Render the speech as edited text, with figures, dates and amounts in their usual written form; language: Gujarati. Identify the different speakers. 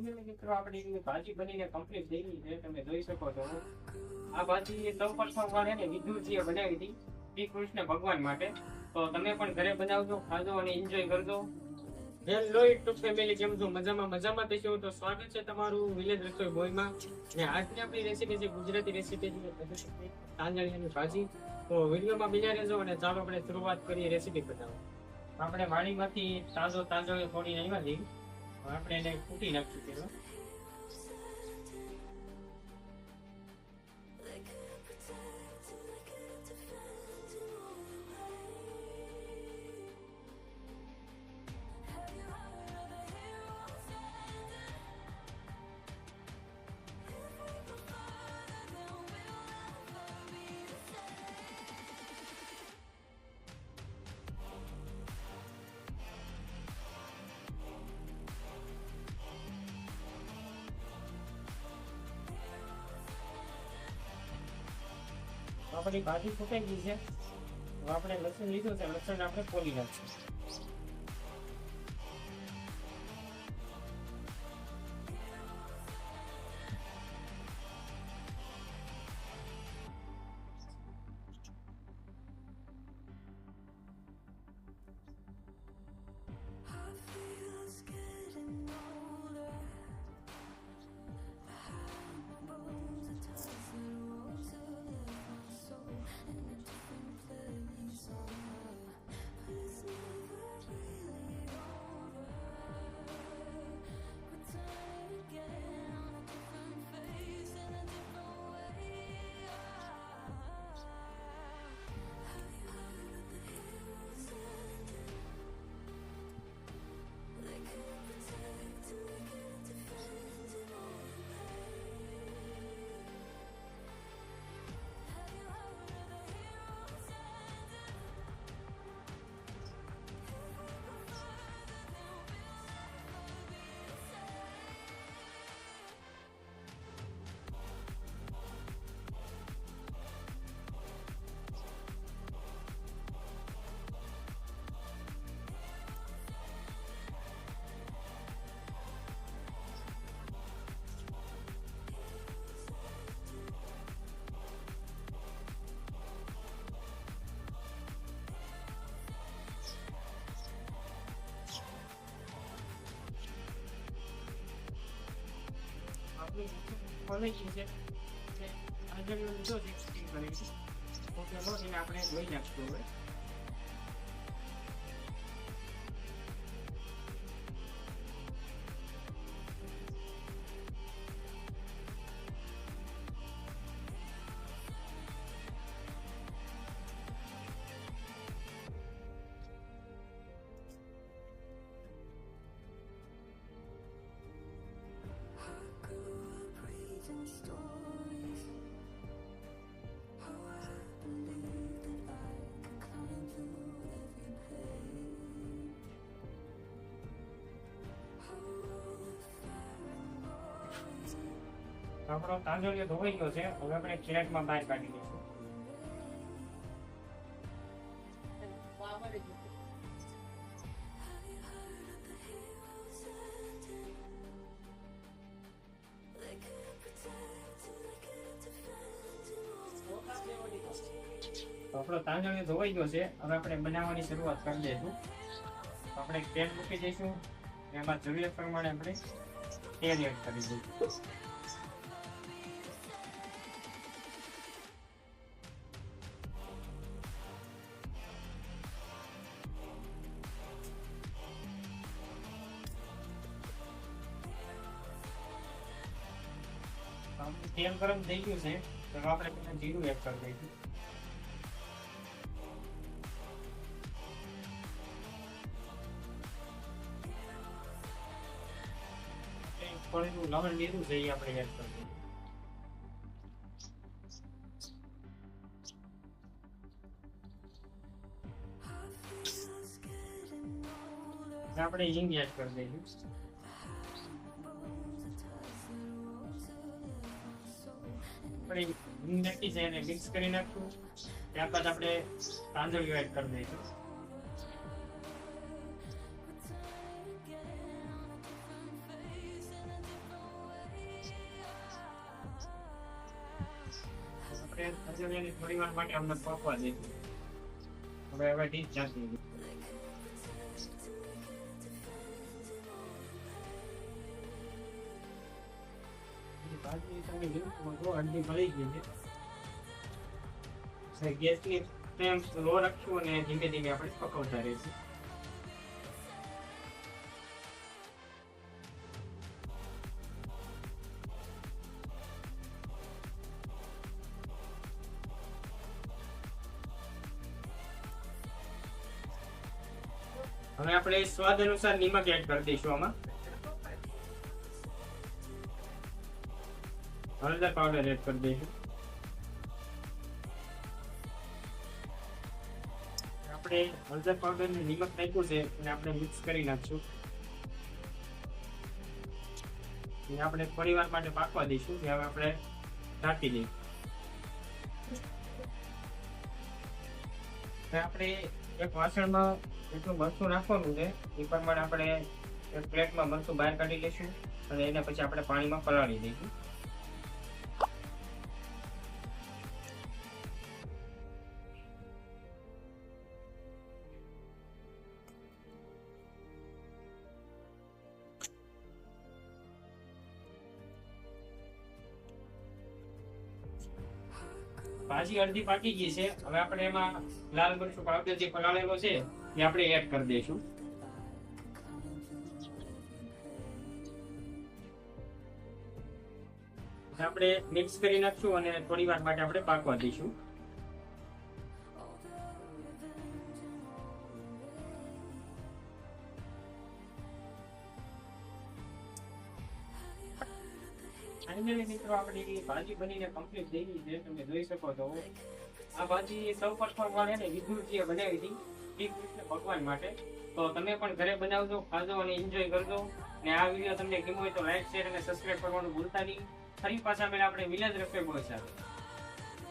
Speaker 1: મિત્રો આપણી ભાજી બનીને કમ્પ્લીટ થઈ ગઈ છે, તમે જોઈ શકો છો. આ ભાજી સૌપ્રથમ વાર એને વિદુરજીએ બનાવી હતી શ્રી કૃષ્ણ ભગવાન માટે. તો તમે પણ ઘરે બનાવજો, ખાજો અને એન્જોય કરજો. હેલો યુટ્યુબ ફેમિલી, કેમ છો? મજામાં થશો તો સ્વાગત છે તમારું વિલેજ રસોઈ બોયમાં. અને આજની આપણી રેસીપી છે ગુજરાતી રેસીપી છે તાંજળિયાની ભાજી. તો વિડીયોમાં બિના રહેજો અને ચાલો આપણે શરૂઆત કરીએ રેસીપી બનાવવા. આપણે વાડીમાંથી તાજો થોડી આવ્યા છીએ, આપણે એને કૂટી નાખીશું પેલા. આપણી ભાજી ફૂટાઈ ગઈ છે. આપણે લસણ લીધું છે, લસણ આપણે ફોલી નાખીશું. આપણે ધોઈ નાખશું હવે. આપણો તાંજળિયો ધોવાઈ ગયો છે. હવે આપણે કેરેટમાં બહાર કાઢી દઈશું. આપણો તાંજળિયો ધોવાઈ ગયો છે. હવે આપણે બનાવવાની શરૂઆત કરી દઈશું. આપણે તેલ મૂકી દઈશું, એમાં જરૂરિયાત પ્રમાણે આપણે તેલ એડ કરી દઈશું. તેલ ગરમ થઈ ગયું છે, તો આપણે પેલા જીરું એડ કરી દઈશું. થોડું લવણ લીધું છે, એ આપણે એડ કરી દઈશું. આપણે હિંગ એડ કરી દઈશું. હિંગ નાખી છે એને મિક્સ કરી નાખશું. ત્યારબાદ આપણે તાંજળિયો એડ કરી દઈશું. આપણે હજુ એને થોડી વાર માટે અમને પકવા દઈશું. હવે ડીશ જાતી ભાજી તમે જો અડધી મળી ગઈ છે. ગેસની ફ્લેમ લો રાખશું અને ધીમે ધીમે આપણે પકવતા રહીશું. હવે આપણે સ્વાદ અનુસાર નમક એડ કરી દઈશું. આમાં હળદર પાવડર એડ કરી દઈશું. આપણે હળદર પાવડર ને નમક નાખ્યું છે અને આપણે મિક્સ કરી નાખશું. આપણે થોડી વાર માટે પાકવા દઈશું. હવે આપણે ઢાંકી દઈશું. આપણે એક વાસણમાં જેટલું મરચું નાખવાનું છે એ પ્રમાણે આપણે એક પ્લેટમાં મરચું બહાર કાઢી લઈશું અને એને પછી આપણે પાણીમાં પલાળી દઈશું. ભાજી અડધી પાકી ગઈ છે. હવે આપણે એમાં લાલ મરચું પાવડર જે પલાળેલો છે એ આપણે એડ કરી દઈશું. આપણે મિક્સ કરી નાખશું અને થોડી વાર માટે આપણે પાકવા દઈશું. ફાઇનલી મિત્રો આપણી ભાજી બનીને કમ્પ્લીટ થઈ ગઈ છે. તમે જોઈ શકો છો આ ભાજી સૌ પ્રથમ વાર એને વિદુરજીએ બનાવી હતી શ્રી કૃષ્ણ ભગવાન માટે. તો તમે પણ ઘરે બનાવજો, ખાજો અને એન્જોય કરજો. અને આ વિડીયો તમને ગમ્યો હોય તો લાઈક, શેર અને સબસ્ક્રાઇબ કરવાનું ભૂલતા નહીં. ફરી પાછા આપણે વિલેજ રસોઈ બોય સાથે